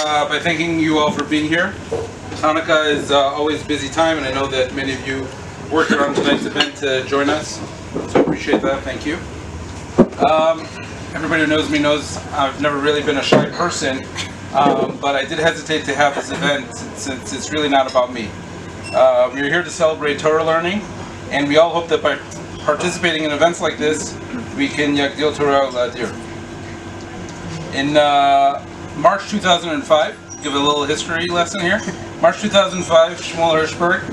by thanking you all for being here. Hanukkah is always a busy time, and I know that many of you worked around tonight's event to join us, so I appreciate that. Thank you. Everybody who knows me knows I've never really been a shy person, but I did hesitate to have this event since it's really not about me. We're here to celebrate Torah learning, and we all hope that by participating in events like this, we can Yagdil Torah Ladir. In March 2005, give a little history lesson here. March 2005, Shmuel Hirschberg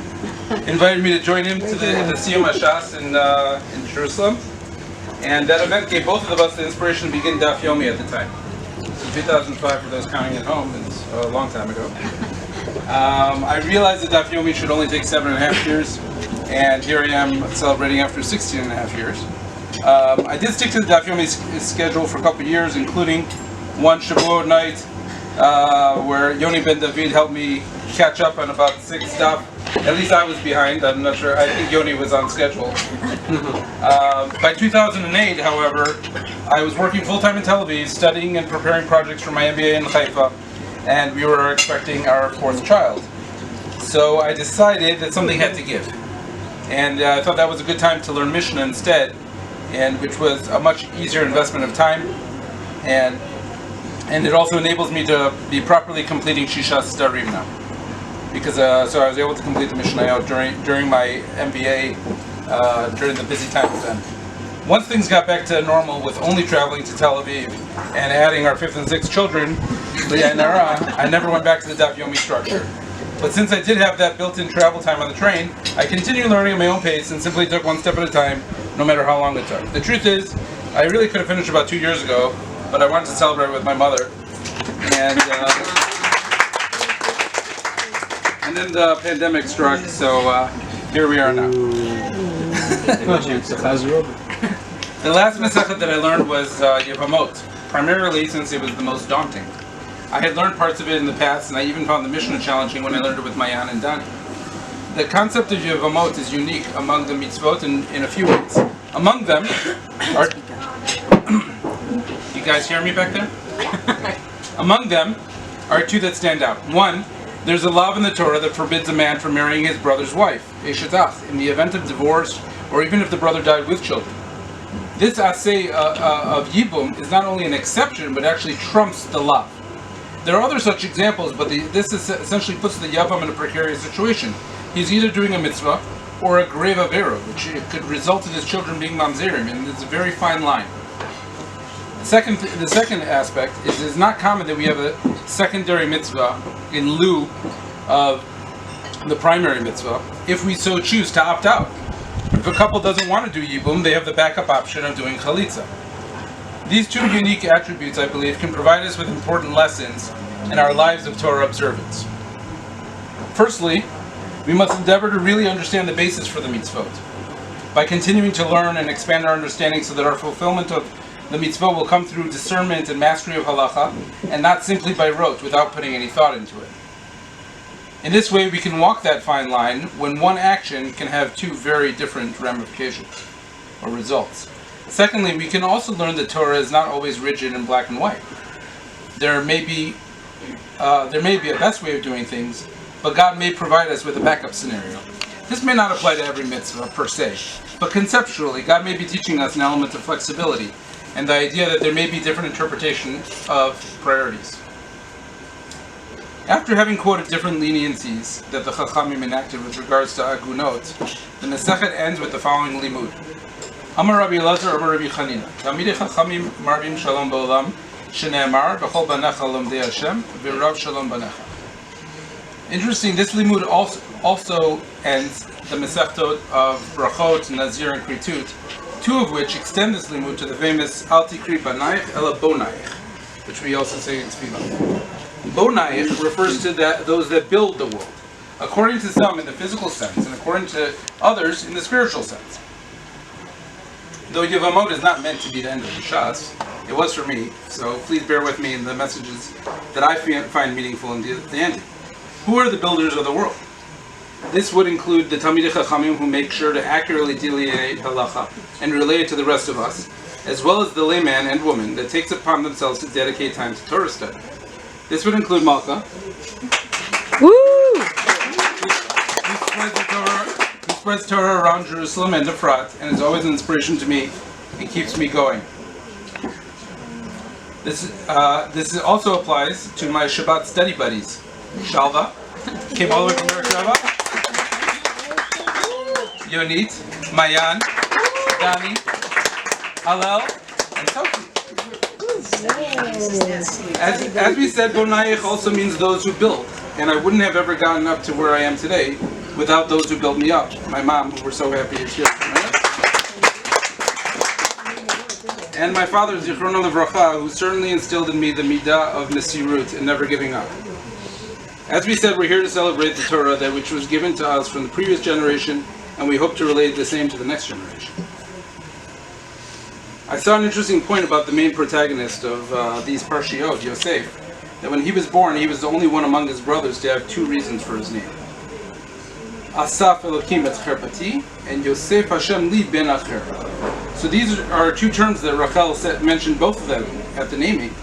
invited me to join him to the siyum hashas in Jerusalem, and that event gave both of us the inspiration to begin Daf Yomi at the time. In 2005, for those counting at home, it's a long time ago. I realized that Daf Yomi should only take 7.5 years, and here I am celebrating after 16.5 years. I did stick to the Daf Yomi schedule for a couple of years, including one Shavuot night where Yoni Ben David helped me catch up on about 6 daf. At least I was behind. I'm not sure. I think Yoni was on schedule. By 2008, however, I was working full-time in Tel Aviv, studying and preparing projects for my MBA in Haifa, and we were expecting our 4th child. So I decided that something had to give. And I thought that was a good time to learn Mishnah instead, and which was a much easier investment of time, and it also enables me to be properly completing Shishas Darim now. Because so I was able to complete the Mishnayot during my MBA during the busy times then. Once things got back to normal with only traveling to Tel Aviv and adding our 5th and 6th children, Leah and Nara, I never went back to the Daf Yomi structure. But since I did have that built-in travel time on the train, I continued learning at my own pace and simply took one step at a time, no matter how long it took. The truth is, I really could have finished about 2 years ago, but I wanted to celebrate with my mother, and then the pandemic struck, so here we are now. The last Masechet that I learned was Yevamot, primarily since it was the most daunting. I had learned parts of it in the past, and I even found the Mishnah challenging when I learned it with Mayan and Dani. The concept of Yevamot is unique among the mitzvot in a few ways. Among them are... You guys hear me back there? Among them are 2 that stand out. 1, there's a law in the Torah that forbids a man from marrying his brother's wife, eshetach, in the event of divorce, or even if the brother died with children. This assay of yibum is not only an exception, but actually trumps the law. There are other such examples, but this essentially puts the yavam in a precarious situation. He's either doing a mitzvah or a grave avera, which could result in his children being mamzerim, and it's a very fine line. The second aspect is it's not common that we have a secondary mitzvah in lieu of the primary mitzvah if we so choose to opt out. If a couple doesn't want to do yibum, they have the backup option of doing chalitza. These 2 unique attributes, I believe, can provide us with important lessons in our lives of Torah observance. Firstly, we must endeavor to really understand the basis for the mitzvot. By continuing to learn and expand our understanding so that our fulfillment of the mitzvah will come through discernment and mastery of halacha, and not simply by rote without putting any thought into it. In this way, we can walk that fine line when one action can have 2 very different ramifications or results. Secondly, we can also learn that Torah is not always rigid in black and white. There may be a best way of doing things, but God may provide us with a backup scenario. This may not apply to every mitzvah per se, but conceptually, God may be teaching us an element of flexibility and the idea that there may be different interpretations of priorities. After having quoted different leniencies that the Chachamim enacted with regards to agunot, the Masechet ends with the following limud. Amar Rabbi Elazar, Amar Rabbi Chanina, Talmidei Chachamim marbim shalom ba'olam, shene'emar b'chol banecha lomdei Hashem, v'rav shalom banecha. Interesting, this limud also ends the Masechtot of Brachot, Nazir, and Kritut, 2 of which extend this limud to the famous Al Tikri Banaich Ela Bonaich, which we also say in Tefillah. Bonaich refers to those that build the world, according to some in the physical sense, and according to others in the spiritual sense. Though Yevamot is not meant to be the end of the Shas, it was for me, so please bear with me in the messages that I find meaningful in the ending. Who are the builders of the world? This would include the Talmidei Chachamim who make sure to accurately delineate halacha and relay it to the rest of us, as well as the layman and woman that takes upon themselves to dedicate time to Torah study. This would include Malka. Woo! He spreads Torah around Jerusalem and Efrat, and is always an inspiration to me and keeps me going. This also applies to my Shabbat study buddies. Shalva came all the way from Beersheba. Yonit, Mayan, Dani, Hallel, and Sophie. As we said, Bonayich also means those who build, and I wouldn't have ever gotten up to where I am today without those who built me up. My mom, who we're so happy is here. And my father, Zichrono Livracha, who certainly instilled in me the midah of Mesirut and never giving up. As we said, we're here to celebrate the Torah, that which was given to us from the previous generation, and we hope to relate the same to the next generation. I saw an interesting point about the main protagonist of these Parshiot, Yosef, that when he was born, he was the only one among his brothers to have two reasons for his name. Asaf Elokim et Cherpati, and Yosef Hashem li ben Acher. So these are two terms that Rachel mentioned, both of them at the naming,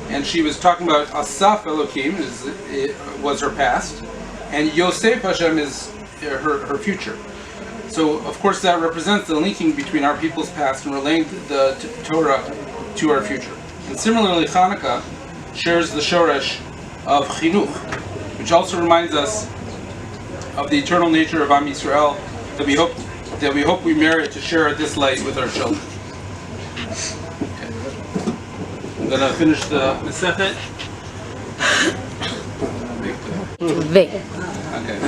and she was talking about Asaf Elokim was her past, and Yosef Hashem is her future. So of course that represents the linking between our people's past and relaying the Torah to our future. And similarly, Hanukkah shares the shoresh of chinuch, which also reminds us of the eternal nature of Am Yisrael that we hope we merit to share this light with our children. Okay. I'm going to finish the Masechet. Okay.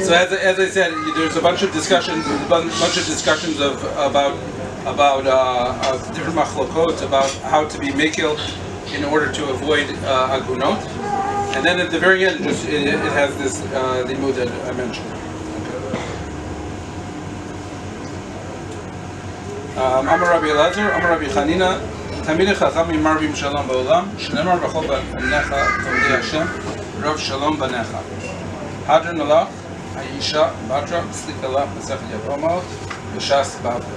So as I said, there's a bunch of discussions about different machlokot about how to be mekil in order to avoid agunot, and then at the very end, it has this limud that I mentioned. Amar Rabbi Elazar, Amar Rabbi Chanina, Tamid Chachamim Marvim Shalom Ba'olam, Shneimar B'chol Banecha Tovdei Hashem, Rav Shalom Banecha. Hadron Alach, Ayisha, Batra, Slikalach, Masechet Yevamot, V'shas Bavli.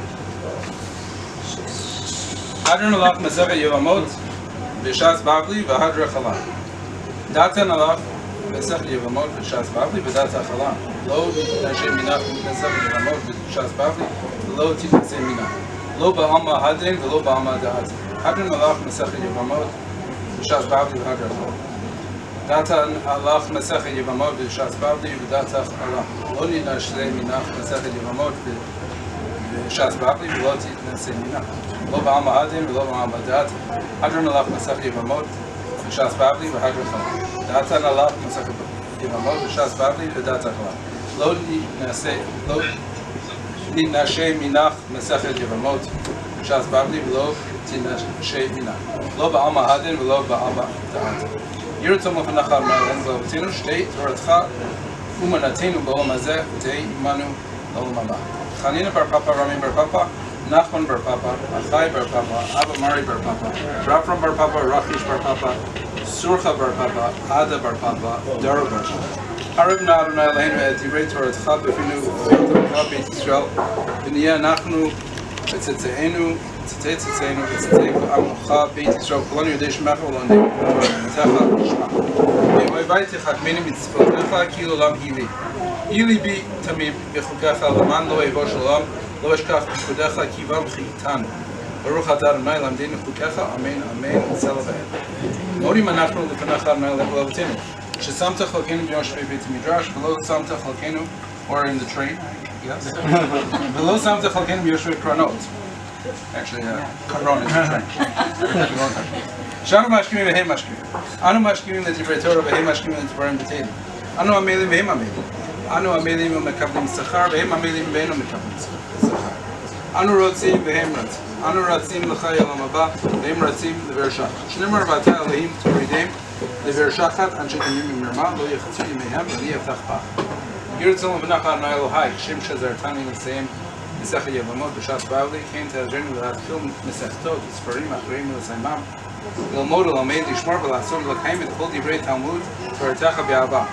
Hadron Alach, Masechet Yevamot, V'shas Bavli, V'hadra Chalach. Datan Alach, Masechet Yevamot, V'shas Bavli, V'data Chalach. Lo Nashem Minach, Masechet Yevamot, V'shas Bavli, Lo Titnasei Minach. Lo Ba'alma Hadrin, V'lo Ba'alma Da'at. Hadron Alach, Masechet Yevamot, V'shas Bavli, V'hadra Chalach. Datan Alach Masechet Yevamot V'shas Bavli V'datach Alach. Lo Ninashlei Minach Masechet Yevamot V'shas Bavli V'lo Titnasei Minach. Lo Ba'alma Hadin V'lo Ba'alma Da'at. Hadron Alach Masechet Yevamot V'shas Bavli V'hadra Chalach. Datan Alach Masechet Yevamot V'shas Bavli V'datach Alach. Lo Ninashlei Minach Masechet Yevamot V'shas Bavli V'lo Titnasei Minach. Lo Ba'alma Hadin V'lo Ba'alma Da'at. Yirtzom Lefanachar Ma'alen V'Avotinu Shtei Toratcha Umanatenu B'Olam Hazeh V'Tei Imanu L'Olam Haba. Chanina Bar Papa, Rami Bar Papa, Nachman Bar Papa, Achai Bar Papa, Abba Mari Bar Papa, Rafram Bar Papa, Rachish Bar Papa, Surcha Bar Papa, Ada Bar Papa, Dara Bar Papa. Harib Na Adonai Eloheinu et Divrei Toratcha B'Finu V'Toratcha B'Eit Yisrael V'niyeh Nachnu V'Tzitzeinu Tzitzeinu V'Tzitzeinu Amucha B'Eit Yisrael Kolonu Yodei Shemecha V'Lonei V'Techa V'Shma V'Oivaiti Chakmeni Mitzvotecha Ki L'Olam Hili Hili Bi Tamim B'Chukecha L'man Lo Evo Shalom Lo Eshkach B'Chudecha Ki Vam Chitanu Baruch Atah Adonai Lamdeinu Chukecha Amen Amen Tzela V'Ed Modim Anachnu L'Fanach Adonai L'Avotinu Shesamtach L'Keinu B'Yoshvei Beit Midrash V'Lo Samtach L'Keinu or in the train, yes. V'Lo Samtach L'Keinu B'Yoshvei Kranot. Actually, Karon is the train. Shanu Mashkimim V'Hem Mashkimim. Anu Mashkimim L'Divrei Torah V'Hem Mashkimim L'Dvarim B'Teilim. Anu Amelim V'Hem Amelim. Anu Amelim U'Mekablim Sachar V'Hem Amelim V'Einu Mekablim Sachar. Anu Rotzim V'Hem Rotzim. Anu Ratzim L'Chai Olam Haba V'Hem Ratzim L'Ver Shachat. Shneimar V'Ata Elohim Toridem L'Ver Shachat Anshe Tamim Mirma Lo Yechatzu Yimehem V'Li Yaftach Bach. Yirtzom V'Nach Adonai Elohai Shem Shazartani L'Seim Masechet Yevamot B'Shas Bavli Came to Adrenu L'Hatfil Mesechtot Sfarim Achreim L'Saimam L'Lmod L'Lamed L'Shmor V'La'asod L'Kaim Et Kol Divrei Talmud V'Artecha B'Ava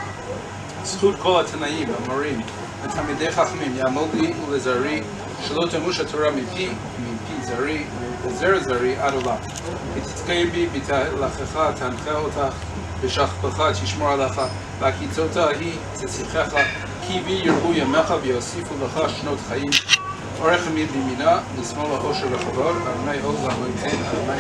Zchut Kol HaTanaim Amorim V'Tamidei Chachmim Ya'amod Li U'Lezari Shelo Temush HaTorah Mipi Zari V'Zer Zari Ad Olam V'Titzkei Bi B'Ta'lachecha Tancheh Otach ושכבך תשמור עליך, והקיצות ההיא תשיחך, כי בי ירבו ימיך ויוסיפו לך שנות חיים. אורך ימים בימינה, לשמאל האושר לכבוד, אדוני עוז לא ייתן, אדוני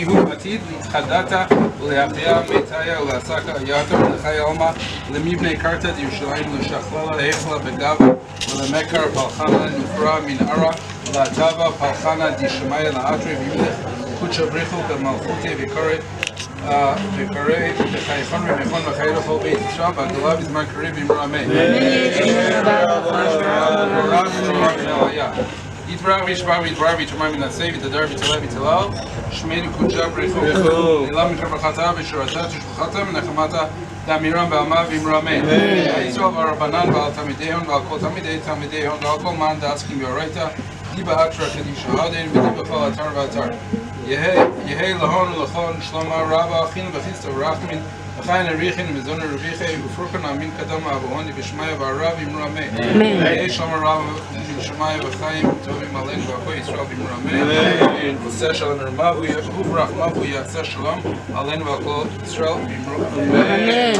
יברך הוא עתיד להתחדתה ולהחיה מתיה ולעסקה היתה ולחי עלמה למבנה קרתא דירושלים לשכללה להיכלה בגבה ולמקר פלחנה נופרה מנערה ולעטבה פלחנה דשמיא לאתרי וימלך קודשא בריחו במלכותי וקרא בחייכון ומכון וחיי לכל בית ישראל והגדולה בזמן קריב אמרו אמן. יתברך וישבח ויתברך ויתרומם מן ויתהדר ויתהלל ויתהלל שמנו קודשא בריחו נעלה מקרבחתה ושורתה תשבחתה ונחמתה דאמירם בעלמה ואמרו אמן. ישראל והרבנן ועל תלמידיהן ועל כל תלמידיהן ועל כל מאן דעסקים באורייתא דיבה אתרא קדישא הדין ודיבה בכל אתר ואתר יהי להון ולכון שלמה רבה אחינו וחיסטה ורחמין וחיים אריכין ומזון רביחי ופרוקן אמין קדם אבוהוני ושמיא והרב אמרו אמן. יהי שלמה רבה שמיא וחיים טובים עלינו והכל ישראל ואמרו אמן. ועושה שלום רמה וברחמה ויעשה שלום עלינו והכל ישראל ואמרו אמן.